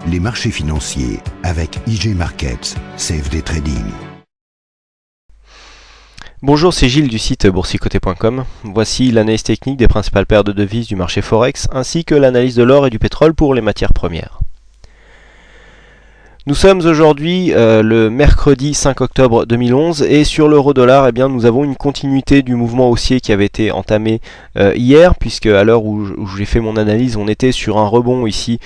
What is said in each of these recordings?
les marchés financiers avec IG Markets, CFD Trading. Bonjour, c'est Gilles du site boursicoté.com. Voici l'analyse technique des principales paires de devises du marché Forex, ainsi que l'analyse de l'or et du pétrole pour les matières premières. Nous sommes aujourd'hui le mercredi 5 octobre 2011 et sur l'euro-dollar, nous avons une continuité du mouvement haussier qui avait été entamé hier, puisque à l'heure où j'ai fait mon analyse, on était sur un rebond ici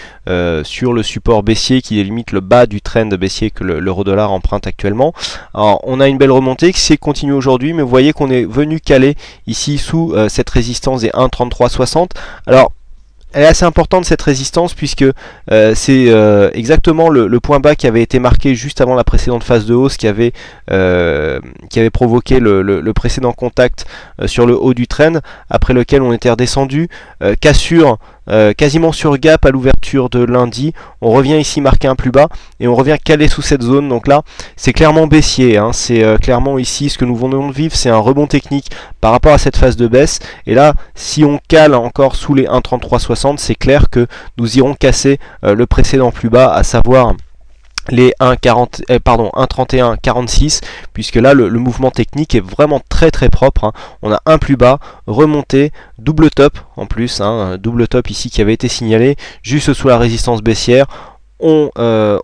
sur le support baissier qui délimite le bas du trend baissier que l'euro-dollar emprunte actuellement. Alors, on a une belle remontée qui s'est continuée aujourd'hui, mais vous voyez qu'on est venu caler ici sous cette résistance des 1,3360. Alors, elle est assez importante cette résistance puisque c'est exactement le point bas qui avait été marqué juste avant la précédente phase de hausse qui avait provoqué le précédent contact sur le haut du trend, après lequel on était redescendu, cassure quasiment sur gap à l'ouverture de lundi. On revient ici marquer un plus bas et on revient caler sous cette zone. Donc là c'est clairement baissier, hein. C'est clairement ici ce que nous venons de vivre, c'est un rebond technique par rapport à cette phase de baisse. Et là si on cale encore sous les 1,3360, c'est clair que nous irons casser le précédent plus bas, à savoir les 1,3146, puisque là le mouvement technique est vraiment très propre, hein. On a un plus bas, remonté, double top en plus, hein, double top ici qui avait été signalé juste sous la résistance baissière. On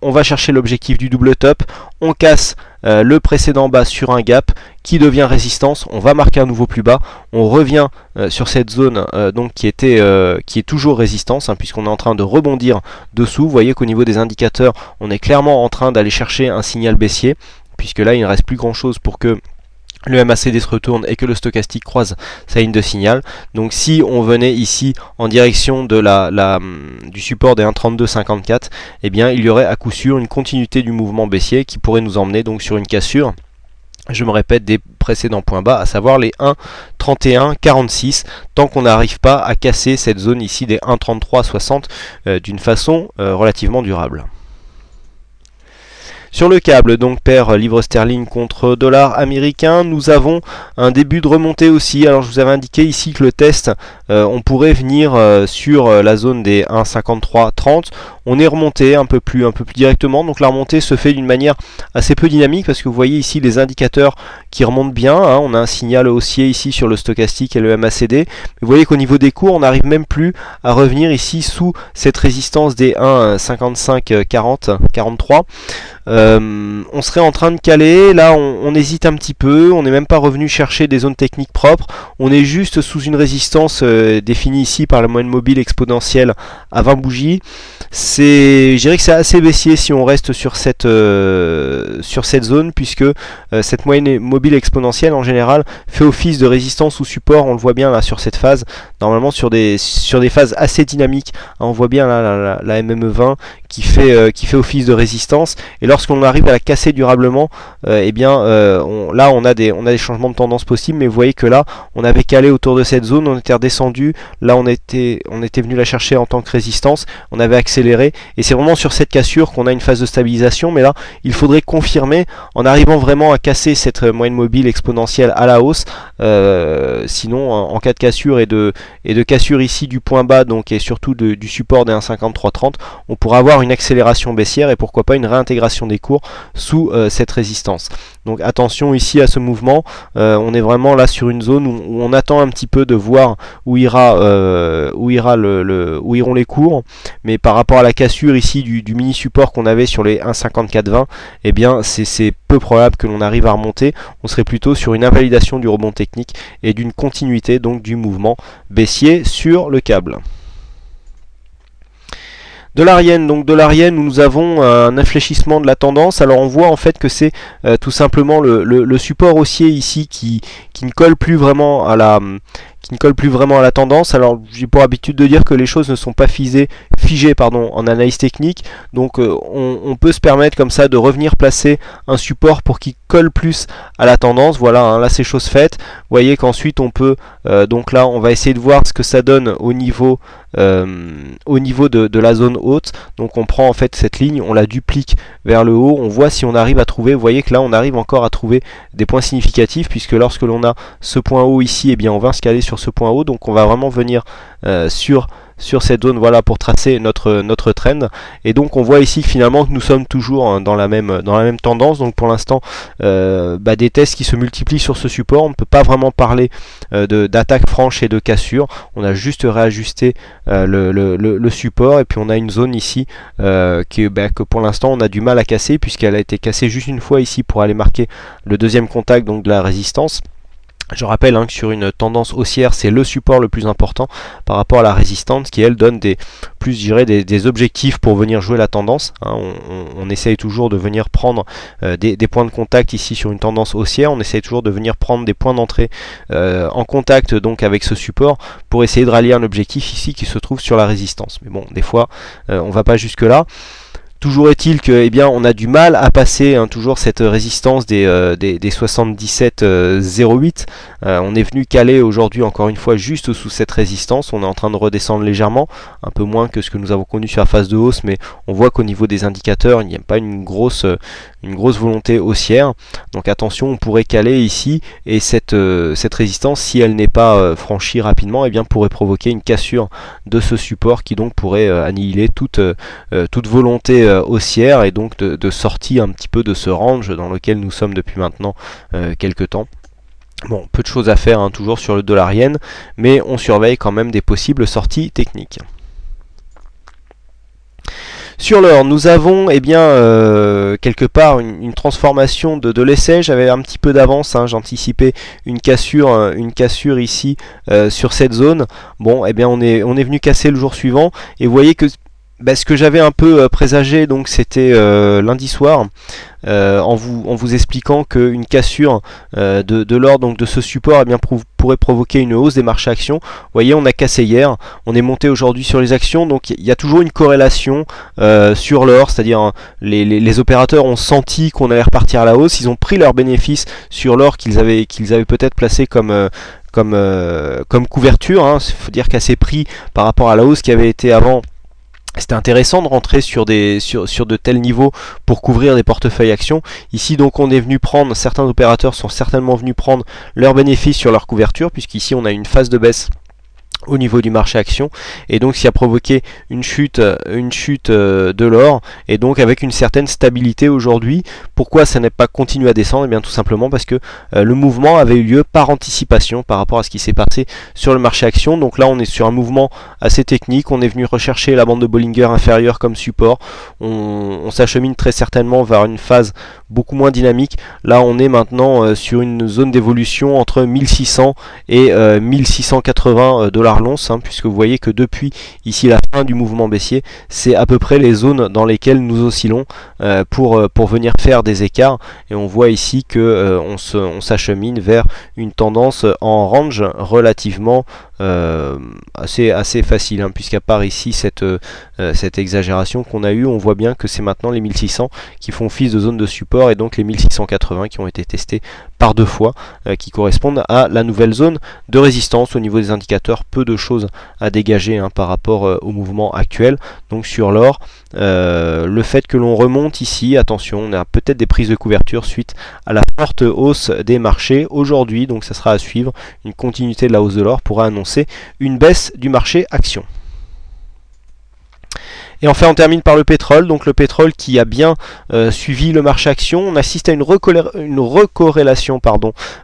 va chercher l'objectif du double top, on casse le précédent bas sur un gap qui devient résistance, on va marquer un nouveau plus bas, on revient sur cette zone donc qui est toujours résistance, hein, puisqu'on est en train de rebondir dessous. Vous voyez qu'au niveau des indicateurs, on est clairement en train d'aller chercher un signal baissier, puisque là il ne reste plus grand chose pour que le MACD se retourne et que le stochastique croise sa ligne de signal. Donc si on venait ici en direction de du support des 1,3254, il y aurait à coup sûr une continuité du mouvement baissier qui pourrait nous emmener donc sur une cassure, je me répète, des précédents points bas, à savoir les 1,3146, tant qu'on n'arrive pas à casser cette zone ici des 1,3360 d'une façon relativement durable. Sur le câble, donc paire livre sterling contre dollar américain, nous avons un début de remontée aussi. Alors je vous avais indiqué ici que le test, on pourrait venir sur la zone des 1,5330. On est remonté un peu plus directement, donc la remontée se fait d'une manière assez peu dynamique, parce que vous voyez ici les indicateurs qui remontent bien, hein. On a un signal haussier ici sur le stochastique et le MACD. Vous voyez qu'au niveau des cours, on n'arrive même plus à revenir ici sous cette résistance des 1,5543. On serait en train de caler, là on hésite un petit peu, on n'est même pas revenu chercher des zones techniques propres, on est juste sous une résistance définie ici par la moyenne mobile exponentielle à 20 bougies. Je dirais que c'est assez baissier si on reste sur cette zone, puisque cette moyenne mobile exponentielle en général fait office de résistance ou support. On le voit bien là sur cette phase, normalement sur des phases assez dynamiques, hein. On voit bien là la MME20 qui fait office de résistance, et lorsqu'on arrive à la casser durablement, là on a des changements de tendance possibles. Mais vous voyez que là on avait calé autour de cette zone, on était redescendu, là on était venu la chercher en tant que résistance, on avait accéléré, et c'est vraiment sur cette cassure qu'on a une phase de stabilisation. Mais là il faudrait confirmer en arrivant vraiment à casser cette moyenne mobile exponentielle à la hausse, sinon en cas de cassure et de cassure ici du point bas, donc, et surtout du support des 1,5330, on pourra avoir une accélération baissière et pourquoi pas une réintégration des cours sous cette résistance. Donc attention ici à ce mouvement, on est vraiment là sur une zone où on attend un petit peu de voir où iront les cours, mais par rapport à la cassure ici du mini support qu'on avait sur les 1,5420, c'est peu probable que l'on arrive à remonter. On serait plutôt sur une invalidation du rebond technique et d'une continuité donc du mouvement baissier sur le câble. Dollar-yen, donc dollar-yen où nous avons un infléchissement de la tendance. Alors on voit en fait que c'est tout simplement le support haussier ici qui ne colle plus vraiment à la tendance. Alors j'ai pour habitude de dire que les choses ne sont pas figées en analyse technique, donc on peut se permettre comme ça de revenir placer un support pour qu'il colle plus à la tendance. Voilà, hein, là c'est chose faite. Vous voyez qu'ensuite on peut donc là on va essayer de voir ce que ça donne au niveau de la zone haute. Donc on prend en fait cette ligne, on la duplique vers le haut, on voit si on arrive à trouver. Vous voyez que là on arrive encore à trouver des points significatifs, puisque lorsque l'on a ce point haut ici, on va se caler sur ce point haut. Donc on va vraiment venir sur sur cette zone, voilà, pour tracer notre trend. Et donc on voit ici que finalement que nous sommes toujours dans la même tendance. Donc pour l'instant des tests qui se multiplient sur ce support. On ne peut pas vraiment parler d'attaque franche et de cassure. On a juste réajusté le support, et puis on a une zone ici que pour l'instant on a du mal à casser, puisqu'elle a été cassée juste une fois ici pour aller marquer le deuxième contact, donc de la résistance. Je rappelle que sur une tendance haussière, c'est le support le plus important par rapport à la résistance, qui elle donne des objectifs pour venir jouer la tendance. On essaye toujours de venir prendre des points de contact ici sur une tendance haussière. On essaye toujours de venir prendre des points d'entrée en contact donc avec ce support, pour essayer de rallier un objectif ici qui se trouve sur la résistance. Mais bon, des fois on va pas jusque là. Toujours est-il que on a du mal à passer toujours cette résistance des 77,08. On est venu caler aujourd'hui encore une fois juste sous cette résistance. On est en train de redescendre légèrement, un peu moins que ce que nous avons connu sur la phase de hausse, mais on voit qu'au niveau des indicateurs, il n'y a pas une grosse volonté haussière. Donc attention, on pourrait caler ici, et cette résistance, si elle n'est pas franchie rapidement, pourrait provoquer une cassure de ce support, qui donc pourrait annihiler toute volonté haussière, et donc de sortie un petit peu de ce range dans lequel nous sommes depuis maintenant quelques temps. Bon, peu de choses à faire toujours sur le dollar yen, mais on surveille quand même des possibles sorties techniques. Sur l'or, nous avons quelque part une transformation de l'essai. J'avais un petit peu d'avance, j'anticipais une cassure ici sur cette zone. Bon, on est venu casser le jour suivant, et vous voyez que ce que j'avais un peu présagé, donc c'était lundi soir, en vous expliquant qu'une cassure de l'or, donc de ce support, pourrait provoquer une hausse des marchés actions. Vous voyez, on a cassé hier, on est monté aujourd'hui sur les actions, donc il y a toujours une corrélation sur l'or, c'est-à-dire les opérateurs ont senti qu'on allait repartir à la hausse, ils ont pris leurs bénéfices sur l'or qu'ils avaient peut-être placé comme couverture. Il faut dire qu'à ces prix par rapport à la hausse qui avait été avant, c'était intéressant de rentrer sur de tels niveaux pour couvrir des portefeuilles actions. Ici donc on est venu prendre, certains opérateurs sont certainement venus prendre leurs bénéfices sur leur couverture, puisqu'ici on a une phase de baisse au niveau du marché action, et donc ce qui a provoqué une chute de l'or, et donc avec une certaine stabilité aujourd'hui. Pourquoi ça n'est pas continué à descendre? Eh bien tout simplement parce que le mouvement avait eu lieu par anticipation par rapport à ce qui s'est passé sur le marché action. Donc là on est sur un mouvement assez technique, on est venu rechercher la bande de Bollinger inférieure comme support, on s'achemine très certainement vers une phase beaucoup moins dynamique. Là on est maintenant sur une zone d'évolution entre 1600 et 1680 dollars l'once, puisque vous voyez que depuis ici la fin du mouvement baissier, c'est à peu près les zones dans lesquelles nous oscillons pour venir faire des écarts, et on voit ici que on s'achemine vers une tendance en range relativement assez facile, puisqu'à part ici cette exagération qu'on a eue, on voit bien que c'est maintenant les 1600 qui font office de zone de support, et donc les 1680 qui ont été testés par deux fois, qui correspondent à la nouvelle zone de résistance. Au niveau des indicateurs, peu de choses à dégager par rapport au mouvement actuel. Donc sur l'or, le fait que l'on remonte ici, attention, on a peut-être des prises de couverture suite à la forte hausse des marchés aujourd'hui, donc ça sera à suivre. Une continuité de la hausse de l'or pourra annoncer une baisse du marché action. Et enfin on termine par le pétrole, donc le pétrole qui a bien suivi le marché action. On assiste à une recorrélation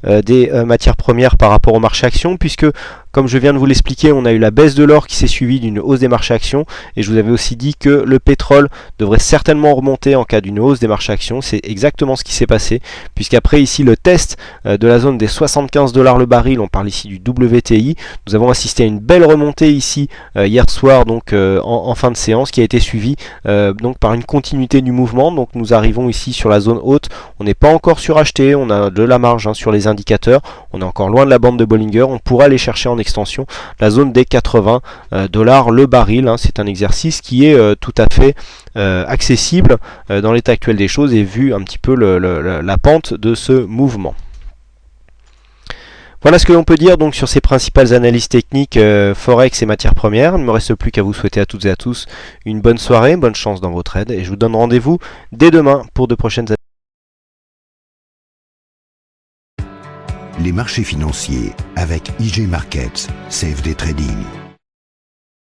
des matières premières par rapport au marché action, puisque comme je viens de vous l'expliquer, on a eu la baisse de l'or qui s'est suivie d'une hausse des marchés actions, et je vous avais aussi dit que le pétrole devrait certainement remonter en cas d'une hausse des marchés actions. C'est exactement ce qui s'est passé, puisqu'après ici le test de la zone des 75 dollars le baril, on parle ici du WTI, nous avons assisté à une belle remontée ici hier soir, donc en fin de séance, qui a été suivie donc par une continuité du mouvement. Donc nous arrivons ici sur la zone haute, on n'est pas encore suracheté, on a de la marge sur les indicateurs, on est encore loin de la bande de Bollinger, on pourra aller chercher en extension la zone des 80 dollars le baril. C'est un exercice qui est tout à fait accessible dans l'état actuel des choses, et vu un petit peu la pente de ce mouvement. Voilà ce que l'on peut dire donc sur ces principales analyses techniques Forex et matières premières. Il ne me reste plus qu'à vous souhaiter à toutes et à tous une bonne soirée, bonne chance dans vos trades, et je vous donne rendez-vous dès demain pour de prochaines analyses. Les marchés financiers avec IG Markets, CFD Trading.